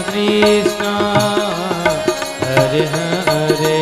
कृष्ण हरे हरे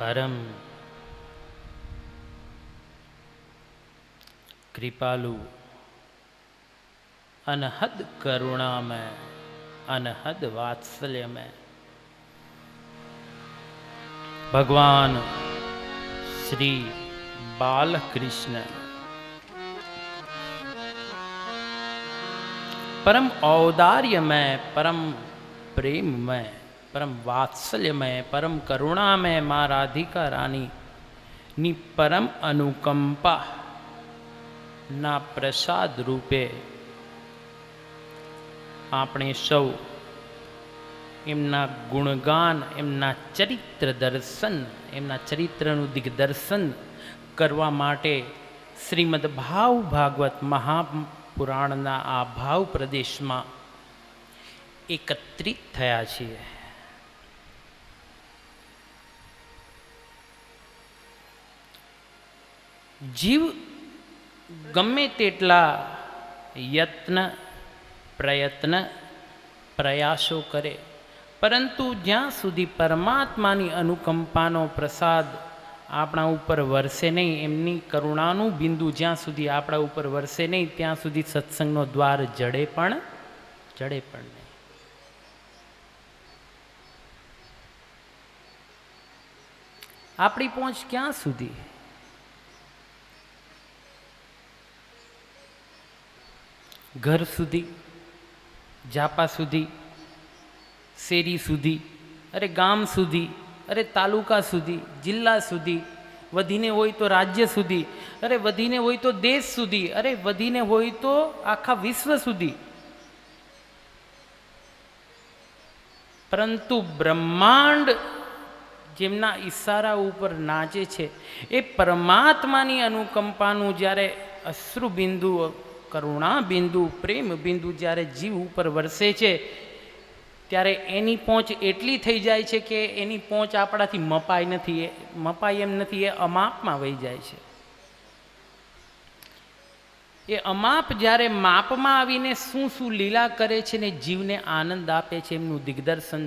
परम कृपालु अनहद करुणा में अनहद वात्सल्य में भगवान श्री बालकृष्ण परम औदार्य में परम प्रेममय, परम वात्सल्यमय, परम करुणामय मां राधिका रानी ની પરમ અનુકંપા ના પ્રસાદ રૂપે આપણે સૌ એમના ગુણગાન, એમના ચરિત્ર દર્શન, એમના ચરિત્રનું દિગ્દર્શન કરવા માટે શ્રીમદ ભાગવત મહાપુરાણના આ ભાવ પ્રદેશમાં એકત્રિત થયા છીએ. જીવ ગમે તેટલા યત્ન, પ્રયત્ન, પ્રયાસો કરે, પરંતુ જ્યાં સુધી પરમાત્માની અનુકંપાનો પ્રસાદ આપણા ઉપર વરસે નહીં, એમની કરુણાનું બિંદુ જ્યાં સુધી આપણા ઉપર વરસે નહીં, ત્યાં સુધી સત્સંગનો દ્વાર જડે પણ નહીં. આપણી પહોંચ ક્યાં સુધી? ઘર સુધી, જાપા સુધી, શેરી સુધી, અરે ગામ સુધી, અરે તાલુકા સુધી, જિલ્લા સુધી, વધીને હોય તો રાજ્ય સુધી, અરે વધીને હોય તો દેશ સુધી, અરે વધીને હોય તો આખા વિશ્વ સુધી. પરંતુ બ્રહ્માંડ જેમના ઈશારા ઉપર નાચે છે, એ પરમાત્માની અનુકંપાનું જ્યારે અશ્રુબિંદુ, કરુણા બિંદુ, પ્રેમ બિંદુ જ્યારે જીવ ઉપર વરસે છે, ત્યારે એની પહોંચ એટલી થઈ જાય છે કે એની પહોંચ આપણાથી મપાય એમ નથી, એ અમાપમાં વહી જાય છે. એ અમાપ જ્યારે માપમાં આવીને શું શું લીલા કરે છે ને જીવને આનંદ આપે છે, એમનું દિગ્દર્શન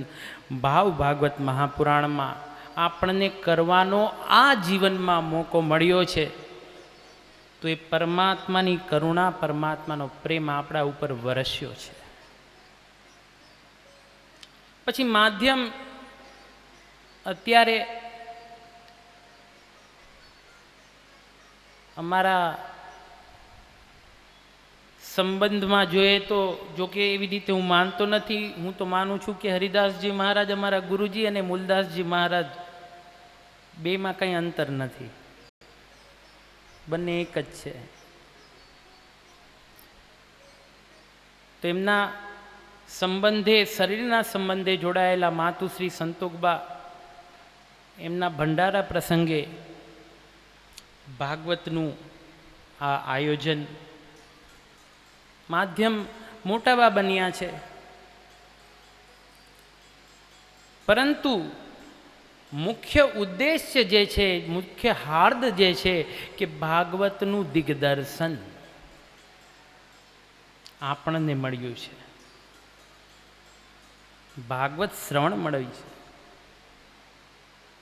ભાગવત મહાપુરાણમાં આપણને કરવાનો આ જીવનમાં મોકો મળ્યો છે. તો એ પરમાત્માની કરુણા, પરમાત્માનો પ્રેમ આપણા ઉપર વરસ્યો છે. પછી માધ્યમ અત્યારે અમારા સંબંધમાં જોઈએ તો, જોકે એવી રીતે હું માનતો નથી, હું તો માનું છું કે હરિદાસજી મહારાજ અમારા ગુરુજી અને મૂલદાસજી મહારાજ બેમાં કંઈ અંતર નથી, બંને એક જ છે. તો એમના સંબંધે, શરીરના સંબંધે જોડાયેલા માતુશ્રી સંતોકબા, એમના ભંડારા પ્રસંગે ભાગવતનું આ આયોજન, માધ્યમ મોટાબા બન્યા છે, પરંતુ મુખ્ય ઉદ્દેશ્ય જે છે, મુખ્ય હાર્દ જે છે કે ભાગવતનું દિગ્દર્શન આપણને મળ્યું છે, ભાગવત શ્રવણ મળ્યું છે.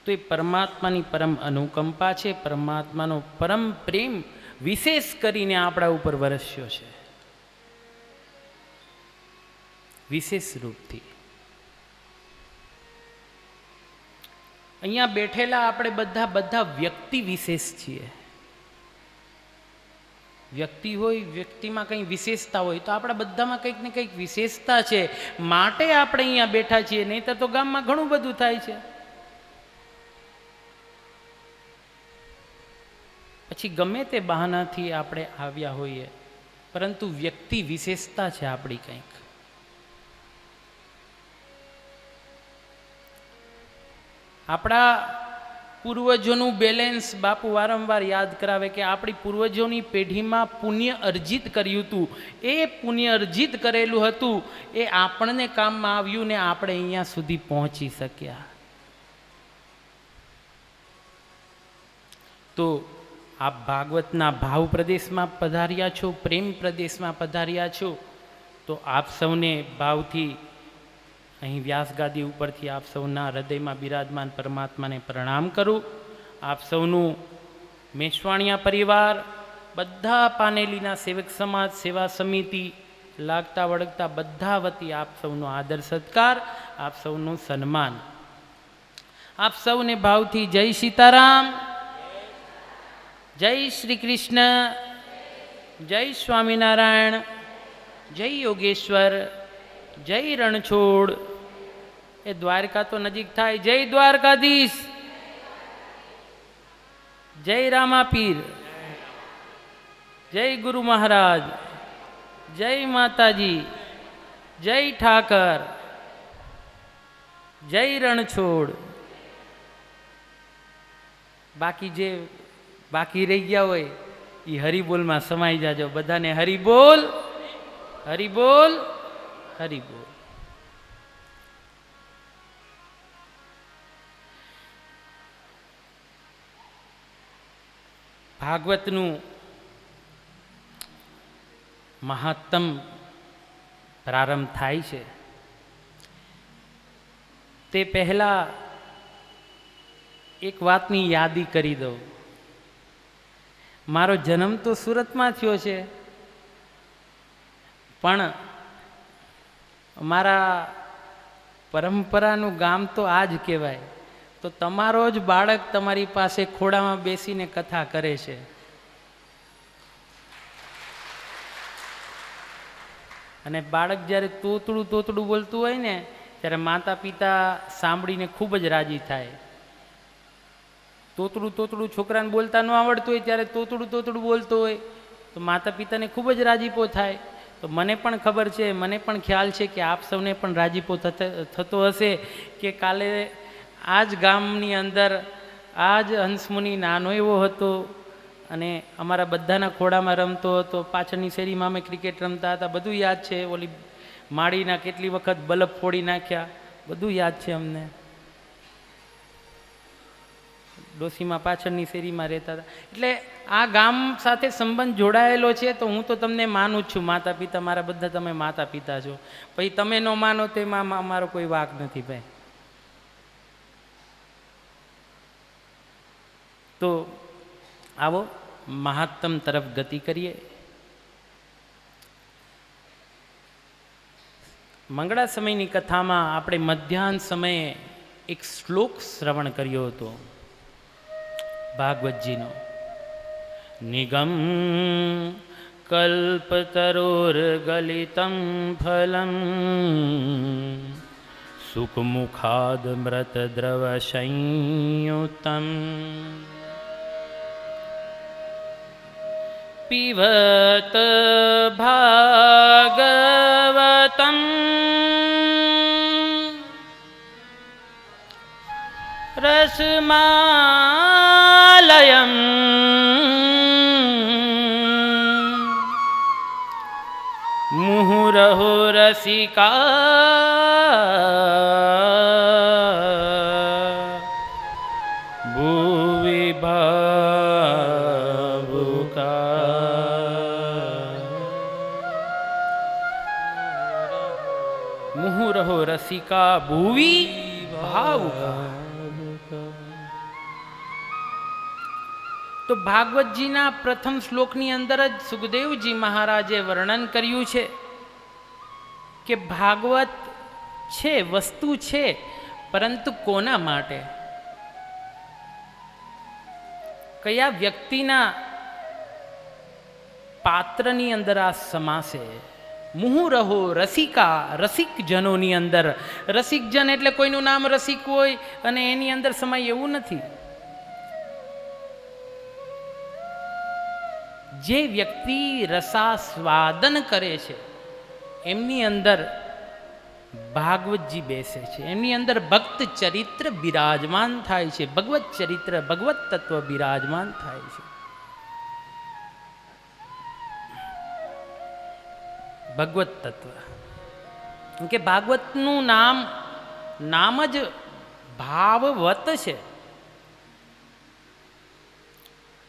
તો એ પરમાત્માની પરમ અનુકંપા છે, પરમાત્માનો પરમ પ્રેમ વિશેષ કરીને આપણા ઉપર વરસ્યો છે, વિશેષ રૂપથી. અહીંયા બેઠેલા આપણે બધા વ્યક્તિ વિશેષ છીએ. વ્યક્તિ હોય, વ્યક્તિમાં કંઈ વિશેષતા હોય, તો આપણા બધામાં કંઈક ને કંઈક વિશેષતા છે, માટે આપણે અહીંયા બેઠા છીએ. નહીં તો ગામમાં ઘણું બધું થાય છે. પછી ગમે તે બહાનાથી આપણે આવ્યા હોઈએ, પરંતુ વ્યક્તિ વિશેષતા છે આપણી કંઈક. આપણા પૂર્વજોનું બેલેન્સ બાપુ વારંવાર યાદ કરાવે કે આપણી પૂર્વજોની પેઢીમાં પુણ્ય અર્જિત કર્યું હતું, એ પુણ્ય અર્જિત કરેલું હતું, એ આપણને કામમાં આવ્યું ને આપણે અહીંયા સુધી પહોંચી શક્યા. તો આપ ભાગવતના ભાવ પ્રદેશમાં પધાર્યા છો, પ્રેમ પ્રદેશમાં પધાર્યા છો, તો આપ સૌને ભાવથી અહીં વ્યાસગાદી ઉપરથી આપ સૌના હૃદયમાં બિરાજમાન પરમાત્માને પ્રણામ કરું. આપ સૌનું મેશ્વાણિયા પરિવાર, બધા પાનેલીના સેવક સમાજ, સેવા સમિતિ, લાગતા વળગતા બધા વતી આપ સૌનો આદર સત્કાર, આપ સૌનું સન્માન. આપ સૌને ભાવથી જય સીતારામ, જય શ્રી કૃષ્ણ, જય સ્વામિનારાયણ, જય યોગેશ્વર, જય રણછોડ, એ દ્વારકા તો નજીક થાય. જય દ્વારકાધીશ, જય રામાપીર, જય ગુરુ મહારાજ, જય માતાજી, જય ઠાકર, જય રણછોડ. બાકી જે બાકી રહી ગયા હોય એ હરિબોલમાં સમાઈ જાજો. બધાને હરિબોલ, હરિબોલ, હરિબોલ. ભાગવતનું મહાત્મ પ્રારંભ થાય છે તે પહેલા એક વાતની યાદી કરી દઉં. મારો જન્મ તો સુરતમાં થયો છે, પણ મારા પરંપરાનું ગામ તો આ જ કહેવાય. તો તમારો જ બાળક તમારી પાસે ખોડામાં બેસીને કથા કરે છે. અને બાળક જ્યારે તોતડું તોતડું બોલતું હોય ને ત્યારે માતા પિતા સાંભળીને ખૂબ જ રાજી થાય. તોતડું તોતડું છોકરાને બોલતા ન આવડતું હોય ત્યારે તોતડું તોતડું બોલતો હોય તો માતા પિતાને ખૂબ જ રાજીપો થાય. તો મને પણ ખબર છે, મને પણ ખ્યાલ છે કે આપ સૌને પણ રાજીપો થતો હશે કે કાલે આ જ ગામની અંદર આ જ હંસમુનિ નાનો એવો હતો અને અમારા બધાના ખોડામાં રમતો હતો. પાછળની શેરીમાં અમે ક્રિકેટ રમતા હતા, બધું યાદ છે. ઓલી માળીના કેટલી વખત બલ્બ ફોડી નાખ્યા, બધું યાદ છે અમને. ડોસીમાં પાછળની શેરીમાં રહેતા હતા. એટલે આ ગામ સાથે સંબંધ જોડાયેલો છે. તો હું તો તમને માનું જ છું, માતા પિતા મારા બધા તમે માતા પિતા છો. પછી તમે ન માનો તેમાં અમારો કોઈ વાંક નથી ભાઈ. તો આવો મહાત્મ તરફ ગતિ કરીએ. મંગળા સમયની કથામાં આપણે મધ્યાહન સમયે એક શ્લોક શ્રવણ કર્યો હતો ભાગવતજીનો. નિગમ કલ્પતરોર્ગલિતં ફલં સુખમુખાદ મૃતદ્રવ સંયુતમ પીવત ભાગવતં રસમાલયં મુહુરહો રસિકા ભુવિ મુહુરહો રસિકા ભુવિ ભાવુકા. તો ભાગવતજીના પ્રથમ શ્લોકની અંદર જ સુખદેવજી મહારાજે વર્ણન કર્યું છે કે ભાગવત છે, વસ્તુ છે, પરંતુ કોના માટે, કયા વ્યક્તિના પાત્રની અંદર આ સમાશે. મુહુરહો રસિકા, રસિક જનોની અંદર. રસિક જન એટલે કોઈનું નામ રસિક હોય અને એની અંદર સમાય એવું નથી. જે વ્યક્તિ રસાસ્વાદન કરે છે એમની અંદર ભાગવતજી બેસે છે, એમની અંદર ભક્ત ચરિત્ર બિરાજમાન થાય છે, ભગવત ચરિત્ર, ભગવત તત્વ બિરાજમાન થાય છે. ભગવત તત્વ કે ભાગવતનું નામ જ ભાવવત છે.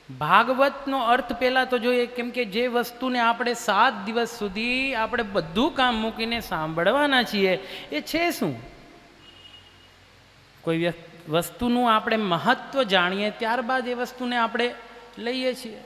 ભાગવતનો અર્થ પહેલા તો જોઈએ, કેમ કે જે વસ્તુને આપણે 7 દિવસ સુધી આપણે બધું કામ મૂકીને સાંભળવાના છીએ એ છે શું? કોઈ વસ્તુનું આપણે મહત્વ જાણીએ ત્યારબાદ એ વસ્તુને આપણે લઈએ છીએ.